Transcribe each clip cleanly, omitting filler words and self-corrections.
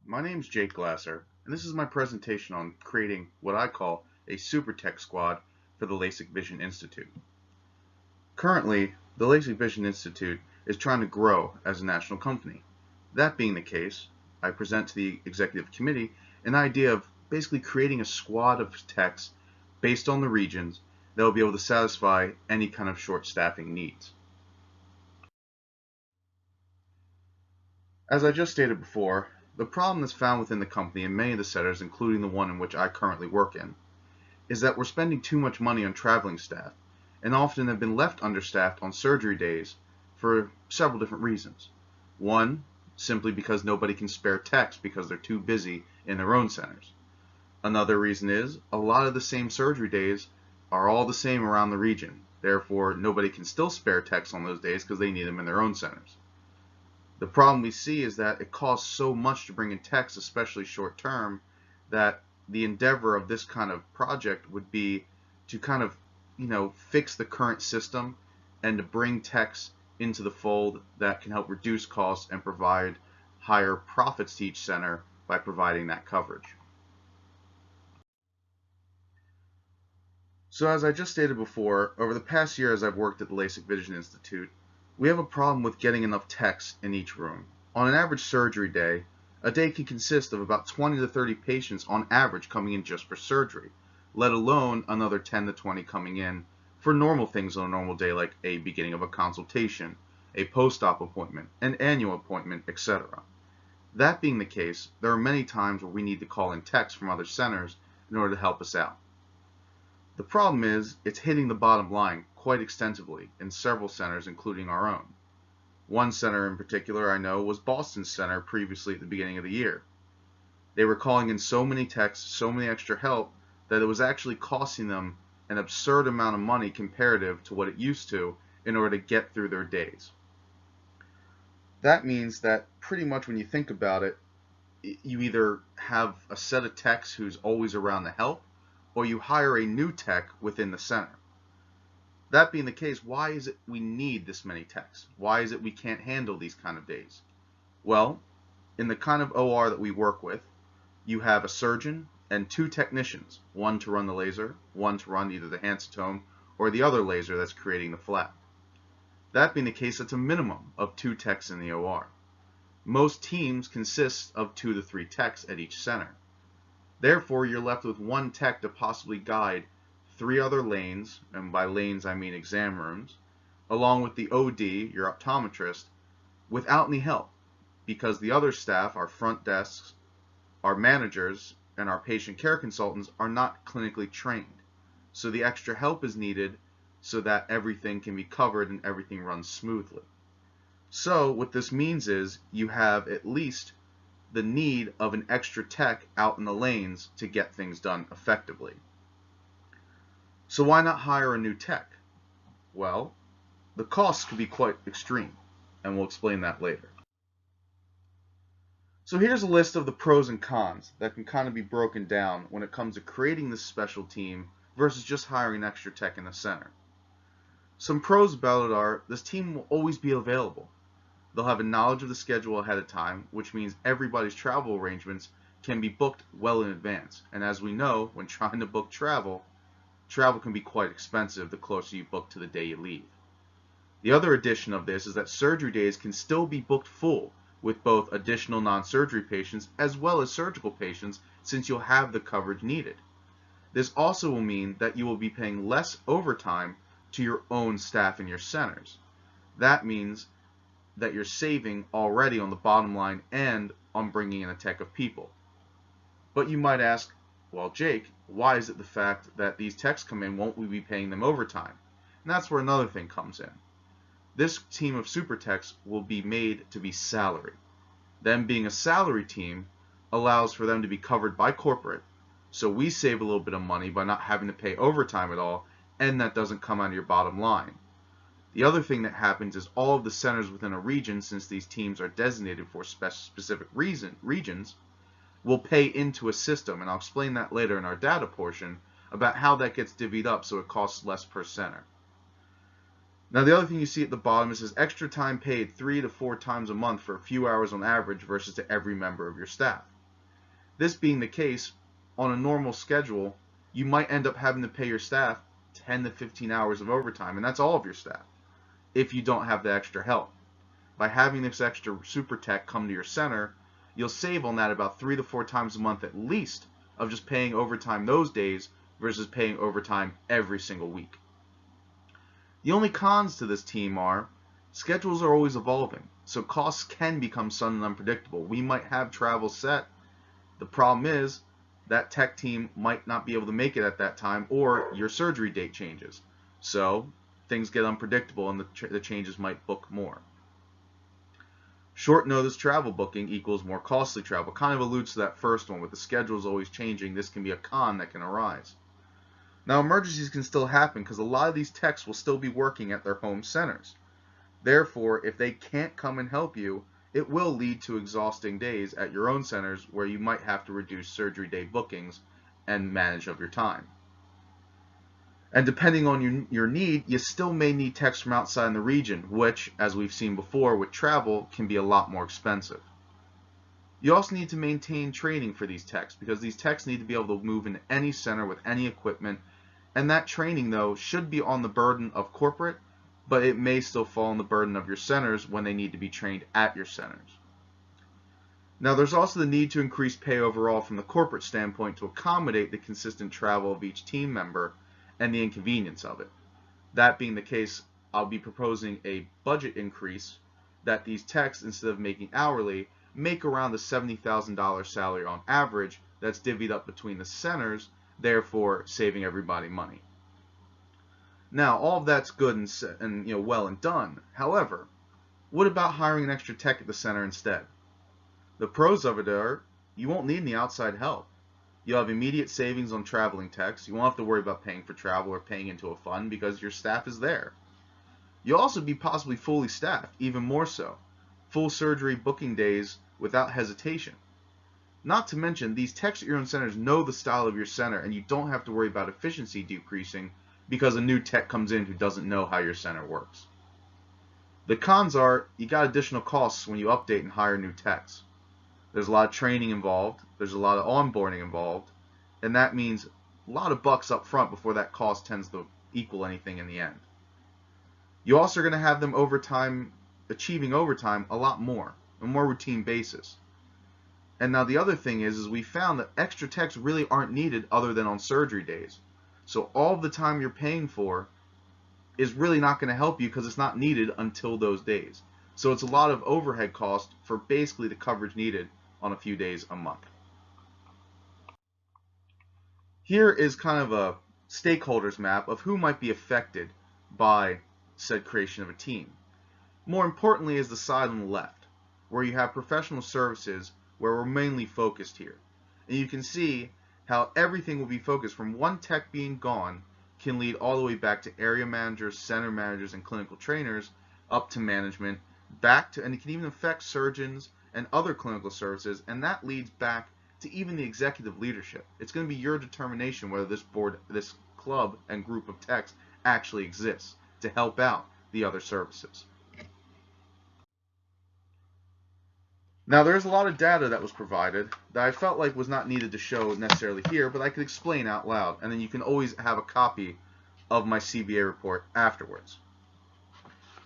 My name's Jake Glasser, and this is my presentation on creating what I call a super tech squad for the LASIK Vision Institute. Currently, the LASIK Vision Institute is trying to grow as a national company. That being the case, I present to the executive committee an idea of basically creating a squad of techs based on the regions that will be able to satisfy any kind of short staffing needs. As I just stated before, the problem that's found within the company and many of the centers, including the one in which I currently work in, is that we're spending too much money on traveling staff and often have been left understaffed on surgery days for several different reasons. One, simply because nobody can spare techs because they're too busy in their own centers. Another reason is a lot of the same surgery days are all the same around the region. Therefore, nobody can still spare techs on those days because they need them in their own centers. The problem we see is that it costs so much to bring in techs, especially short term, that the endeavor of this kind of project would be to kind of, fix the current system and to bring techs into the fold that can help reduce costs and provide higher profits to each center by providing that coverage. So as I just stated before, over the past year as I've worked at the LASIK Vision Institute, we have a problem with getting enough techs in each room. On an average surgery day, a day can consist of about 20 to 30 patients on average coming in just for surgery, let alone another 10 to 20 coming in for normal things on a normal day like a beginning of a consultation, a post-op appointment, an annual appointment, etc. That being the case, there are many times where we need to call in techs from other centers in order to help us out. The problem is, it's hitting the bottom line quite extensively in several centers, including our own. One center in particular I know was Boston's center previously at the beginning of the year. They were calling in so many techs, so many extra help, that it was actually costing them an absurd amount of money comparative to what it used to in order to get through their days. That means that pretty much when you think about it, you either have a set of techs who's always around to help, or you hire a new tech within the center. That being the case, why is it we need this many techs? Why is it we can't handle these kind of days? Well, in the kind of OR that we work with, you have a surgeon and two technicians, one to run the laser, one to run either the Hancetome or the other laser that's creating the flap. That being the case, that's a minimum of 2 techs in the OR. Most teams consist of 2 to 3 techs at each center. Therefore, you're left with 1 tech to possibly guide 3 other lanes, and by lanes I mean exam rooms, along with the OD, your optometrist, without any help, because the other staff, our front desks, our managers, and our patient care consultants are not clinically trained. So the extra help is needed so that everything can be covered and everything runs smoothly. So what this means is you have at least the need of an extra tech out in the lanes to get things done effectively. So why not hire a new tech? Well, the costs could be quite extreme, and we'll explain that later. So here's a list of the pros and cons that can kind of be broken down when it comes to creating this special team versus just hiring an extra tech in the center. Some pros about it are this team will always be available. They'll have a knowledge of the schedule ahead of time, which means everybody's travel arrangements can be booked well in advance. And as we know, when trying to book travel can be quite expensive the closer you book to the day you leave. The other addition of this is that surgery days can still be booked full with both additional non-surgery patients as well as surgical patients, since you'll have the coverage needed. This also will mean that you will be paying less overtime to your own staff in your centers. That means that you're saving already on the bottom line and on bringing in a tech of people. But you might ask, well, Jake, why is it the fact that these techs come in, won't we be paying them overtime? And that's where another thing comes in. This team of super techs will be made to be salary. Them being a salary team allows for them to be covered by corporate, so we save a little bit of money by not having to pay overtime at all, and that doesn't come out of your bottom line. The other thing that happens is all of the centers within a region, since these teams are designated for specific regions, will pay into a system, and I'll explain that later in our data portion about how that gets divvied up so it costs less per center. Now the other thing you see at the bottom is extra time paid 3 to 4 times a month for a few hours on average versus to every member of your staff. This being the case, on a normal schedule, you might end up having to pay your staff 10 to 15 hours of overtime, and that's all of your staff, if you don't have the extra help. By having this extra super tech come to your center, you'll save on that about 3 to 4 times a month at least of just paying overtime those days versus paying overtime every single week. The only cons to this team are schedules are always evolving, so costs can become sudden and unpredictable. We might have travel set. The problem is that tech team might not be able to make it at that time, or your surgery date changes. So things get unpredictable and the changes might book more. Short notice travel booking equals more costly travel. Kind of alludes to that first one. With the schedules always changing, this can be a con that can arise. Now, emergencies can still happen because a lot of these techs will still be working at their home centers. Therefore, if they can't come and help you, it will lead to exhausting days at your own centers where you might have to reduce surgery day bookings and manage of your time. And depending on your need, you still may need techs from outside the region, which, as we've seen before with travel, can be a lot more expensive. You also need to maintain training for these techs because these techs need to be able to move into any center with any equipment, and that training, though, should be on the burden of corporate, but it may still fall on the burden of your centers when they need to be trained at your centers. Now, there's also the need to increase pay overall from the corporate standpoint to accommodate the consistent travel of each team member and the inconvenience of it. That being the case, I'll be proposing a budget increase that these techs, instead of making hourly, make around the $70,000 salary on average that's divvied up between the centers, therefore saving everybody money. Now, all of that's good and well and done. However, what about hiring an extra tech at the center instead? The pros of it are you won't need any outside help. You'll have immediate savings on traveling techs. You won't have to worry about paying for travel or paying into a fund because your staff is there. You'll also be possibly fully staffed, even more so. Full surgery booking days without hesitation. Not to mention, these techs at your own centers know the style of your center, and you don't have to worry about efficiency decreasing because a new tech comes in who doesn't know how your center works. The cons are you got additional costs when you update and hire new techs. There's a lot of training involved, there's a lot of onboarding involved, and that means a lot of bucks up front before that cost tends to equal anything in the end. You also are going to have them achieving overtime a lot more, on a more routine basis. And now the other thing is we found that extra techs really aren't needed other than on surgery days. So all of the time you're paying for is really not going to help you because it's not needed until those days. So it's a lot of overhead cost for basically the coverage needed on a few days a month. Here is kind of a stakeholders map of who might be affected by said creation of a team. More importantly is the side on the left, where you have professional services where we're mainly focused here. And you can see how everything will be focused from one tech being gone can lead all the way back to area managers, center managers, and clinical trainers, up to management, and it can even affect surgeons and other clinical services, and that leads back to even the executive leadership. It's going to be your determination whether this board, this club and group of techs actually exists to help out the other services. Now, there's a lot of data that was provided that I felt like was not needed to show necessarily here, but I could explain out loud, and then you can always have a copy of my CBA report afterwards.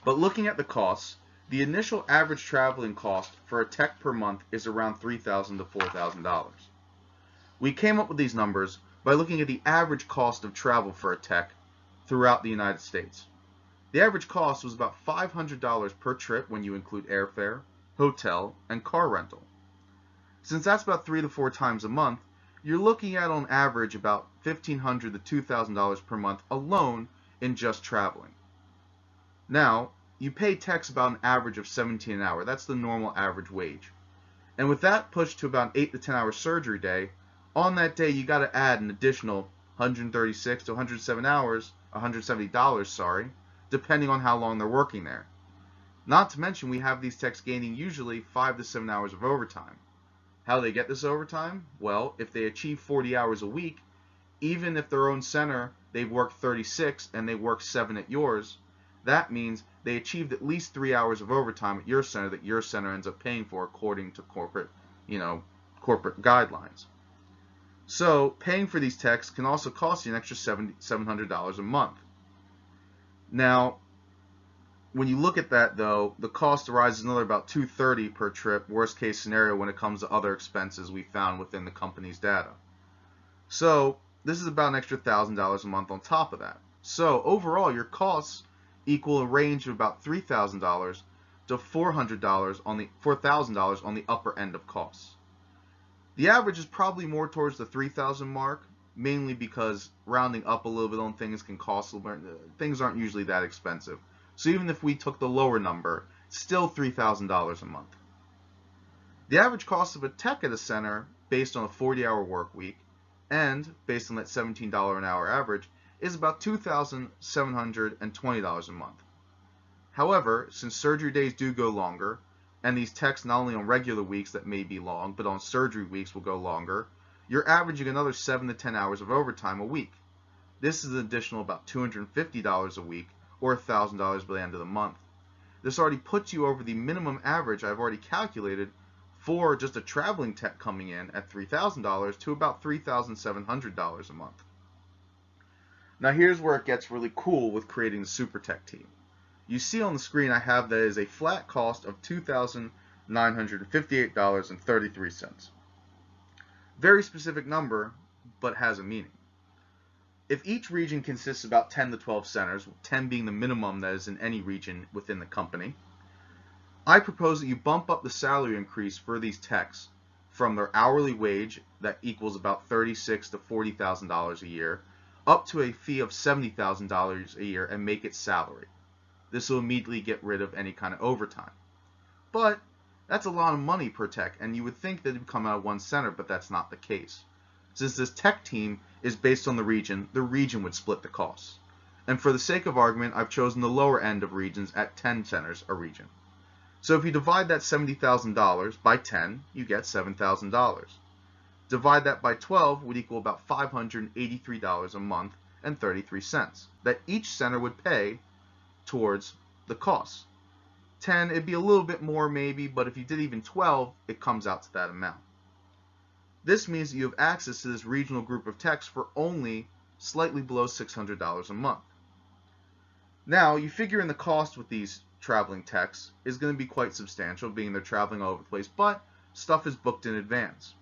But looking at the costs, the initial average traveling cost for a tech per month is around $3,000 to $4,000. We came up with these numbers by looking at the average cost of travel for a tech throughout the United States. The average cost was about $500 per trip when you include airfare, hotel, and car rental. Since that's about 3 to 4 times a month, you're looking at on average about $1,500 to $2,000 per month alone in just traveling. Now, you pay techs about an average of $17 an hour. That's the normal average wage. And with that pushed to about an 8 to 10 hour surgery day, on that day you got to add an additional $136 to $170, depending on how long they're working there. Not to mention we have these techs gaining usually 5 to 7 hours of overtime. How do they get this overtime? Well, if they achieve 40 hours a week, even if their own center they've worked 36 and they work 7 at yours, that means they achieved at least 3 hours of overtime at your center that your center ends up paying for according to corporate guidelines. So paying for these techs can also cost you an extra $700 a month. Now, when you look at that though, the cost rises another about $230 per trip, worst case scenario when it comes to other expenses we found within the company's data. So this is about an extra $1,000 a month on top of that. So overall, your costs equal a range of about $3,000 to $400 on the $4,000 on the upper end of costs. The average is probably more towards the $3,000 mark, mainly because rounding up a little bit on things can cost a little bit. Things aren't usually that expensive. So even if we took the lower number, still $3,000 a month. The average cost of a tech at a center, based on a 40-hour work week, and based on that $17 an hour average, is about $2,720 a month. However, since surgery days do go longer, and these techs not only on regular weeks that may be long, but on surgery weeks will go longer, you're averaging another 7 to 10 hours of overtime a week. This is an additional about $250 a week, or $1,000 by the end of the month. This already puts you over the minimum average I've already calculated for just a traveling tech coming in at $3,000 to about $3,700 a month. Now here's where it gets really cool with creating the super tech team. You see on the screen I have that is a flat cost of $2,958.33. Very specific number, but has a meaning. If each region consists of about 10 to 12 centers, 10 being the minimum that is in any region within the company, I propose that you bump up the salary increase for these techs from their hourly wage that equals about $36,000 to $40,000 a year up to a fee of $70,000 a year and make it salary. This will immediately get rid of any kind of overtime. But that's a lot of money per tech, and you would think that it would come out of one center, but that's not the case. Since this tech team is based on the region would split the costs. And for the sake of argument, I've chosen the lower end of regions at 10 centers a region. So if you divide that $70,000 by 10, you get $7,000. Divide that by 12 would equal about $583 a month and 33 cents that each center would pay towards the costs. 10, it'd be a little bit more maybe, but if you did even 12, it comes out to that amount. This means that you have access to this regional group of techs for only slightly below $600 a month. Now, you figure in the cost with these traveling techs is going to be quite substantial, being they're traveling all over the place, but stuff is booked in advance.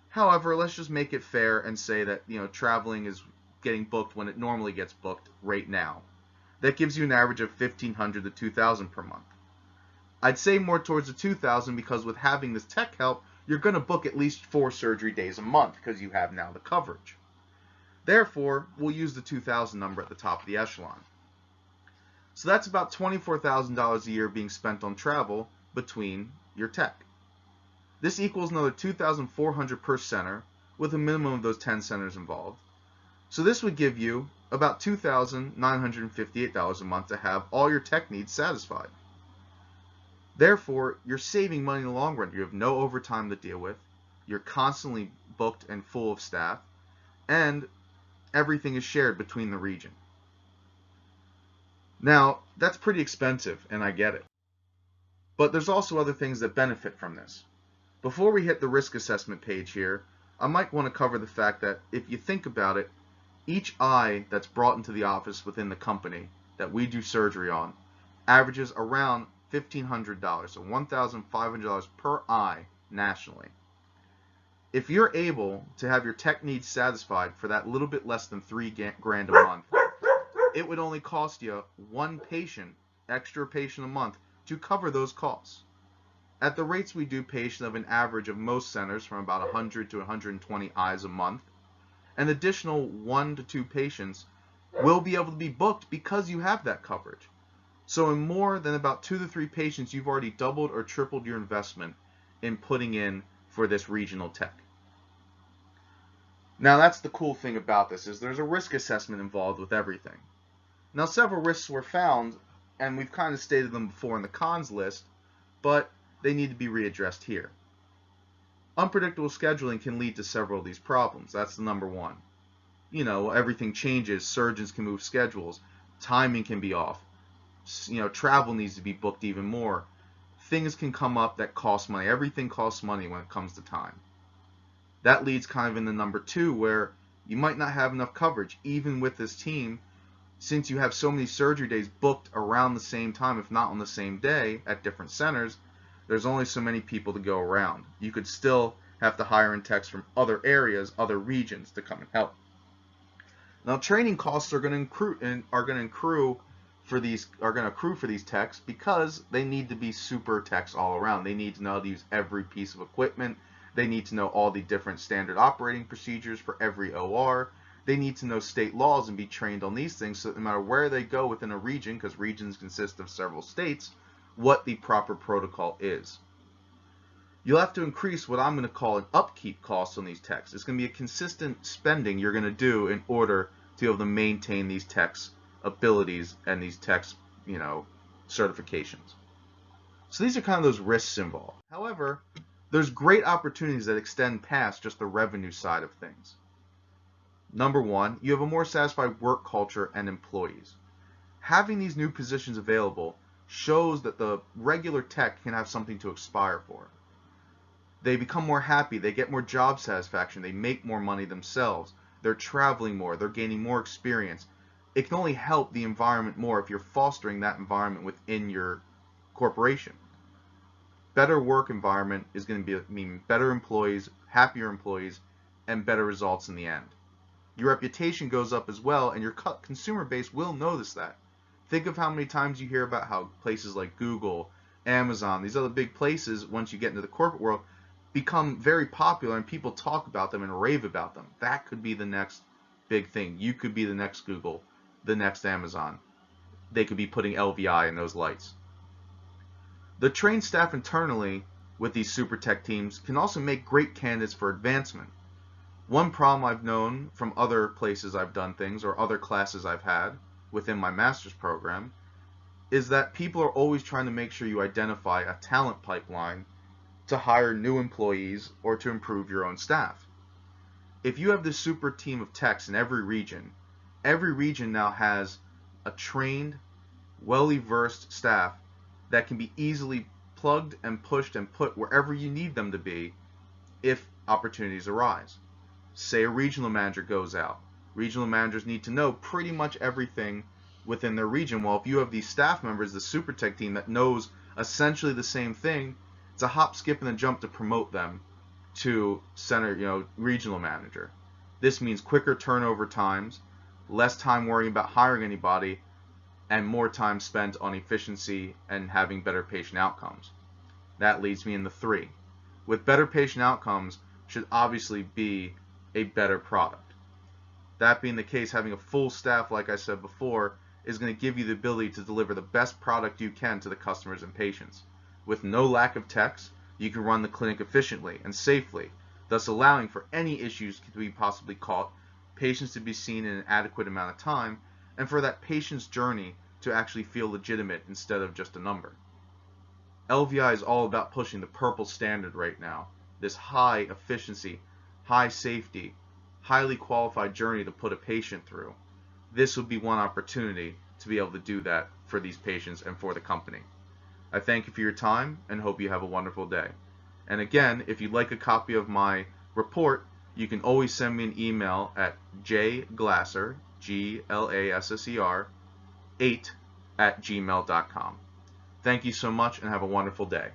However, let's just make it fair and say that, traveling is getting booked when it normally gets booked right now. That gives you an average of $1,500 to $2,000 per month. I'd say more towards the $2,000 because with having this tech help, you're going to book at least 4 surgery days a month because you have now the coverage. Therefore, we'll use the $2,000 number at the top of the echelon. So that's about $24,000 a year being spent on travel between your tech. This equals another $2,400 per center with a minimum of those 10 centers involved. So this would give you about $2,958 a month to have all your tech needs satisfied. Therefore, you're saving money in the long run. You have no overtime to deal with. You're constantly booked and full of staff. And everything is shared between the region. Now, that's pretty expensive, and I get it. But there's also other things that benefit from this. Before we hit the risk assessment page here, I might want to cover the fact that if you think about it, each eye that's brought into the office within the company that we do surgery on averages around $1,500, so $1,500 per eye nationally. If you're able to have your tech needs satisfied for that little bit less than $3,000 a month, it would only cost you one extra patient a month to cover those costs. At the rates we do patient of an average of most centers from about 100 to 120 eyes a month, an additional 1 to 2 patients will be able to be booked because you have that coverage. So in more than about 2 to 3 patients, you've already doubled or tripled your investment in putting in for this regional tech. Now that's the cool thing about this, is there's a risk assessment involved with everything. Now several risks were found, and we've kind of stated them before in the cons list, but they need to be readdressed here. Unpredictable scheduling can lead to several of these problems. That's the number one. Everything changes, surgeons can move schedules, timing can be off, travel needs to be booked even more. Things can come up that cost money. Everything costs money when it comes to time. That leads kind of into number 2, where you might not have enough coverage. Even with this team, since you have so many surgery days booked around the same time, if not on the same day at different centers, there's only so many people to go around. You could still have to hire in techs from other areas, other regions to come and help. Now, training costs are going to accrue for these techs, because they need to be super techs all around. They need to know how to use every piece of equipment. They need to know all the different standard operating procedures for every OR. They need to know state laws and be trained on these things, so that no matter where they go within a region, because regions consist of several states, what the proper protocol is. You'll have to increase what I'm going to call an upkeep cost on these techs. It's going to be a consistent spending you're going to do in order to be able to maintain these techs' abilities and these techs, certifications. So these are kind of those risks involved. However, there's great opportunities that extend past just the revenue side of things. Number 1, you have a more satisfied work culture and employees. Having these new positions available shows that the regular tech can have something to aspire for. They become more happy, they get more job satisfaction, they make more money themselves, they're traveling more, they're gaining more experience. It can only help the environment more if you're fostering that environment within your corporation. Better work environment is going to mean better employees, happier employees, and better results in the end. Your reputation goes up as well, and your consumer base will notice that. Think of how many times you hear about how places like Google, Amazon, these other big places, once you get into the corporate world, become very popular and people talk about them and rave about them. That could be the next big thing. You could be the next Google, the next Amazon. They could be putting LVI in those lights. The trained staff internally with these super tech teams can also make great candidates for advancement. One problem I've known from other places I've done things or other classes I've had within my master's program is that people are always trying to make sure you identify a talent pipeline to hire new employees or to improve your own staff. If you have this super team of techs in every region now has a trained, well-versed staff that can be easily plugged and pushed and put wherever you need them to be if opportunities arise. Say a regional manager goes out. Regional managers need to know pretty much everything within their region. Well, if you have these staff members, the super tech team that knows essentially the same thing, it's a hop, skip, and a jump to promote them to regional manager. This means quicker turnover times, less time worrying about hiring anybody, and more time spent on efficiency and having better patient outcomes. That leads me into 3. With better patient outcomes should obviously be a better product. That being the case, having a full staff, like I said before, is going to give you the ability to deliver the best product you can to the customers and patients. With no lack of techs, you can run the clinic efficiently and safely, thus allowing for any issues to be possibly caught, patients to be seen in an adequate amount of time, and for that patient's journey to actually feel legitimate instead of just a number. LVI is all about pushing the purple standard right now, this high efficiency, high safety, highly qualified journey to put a patient through. This would be one opportunity to be able to do that for these patients and for the company. I thank you for your time and hope you have a wonderful day. And again, if you'd like a copy of my report, you can always send me an email at jglasser, Glasser, 8 @gmail.com. Thank you so much and have a wonderful day.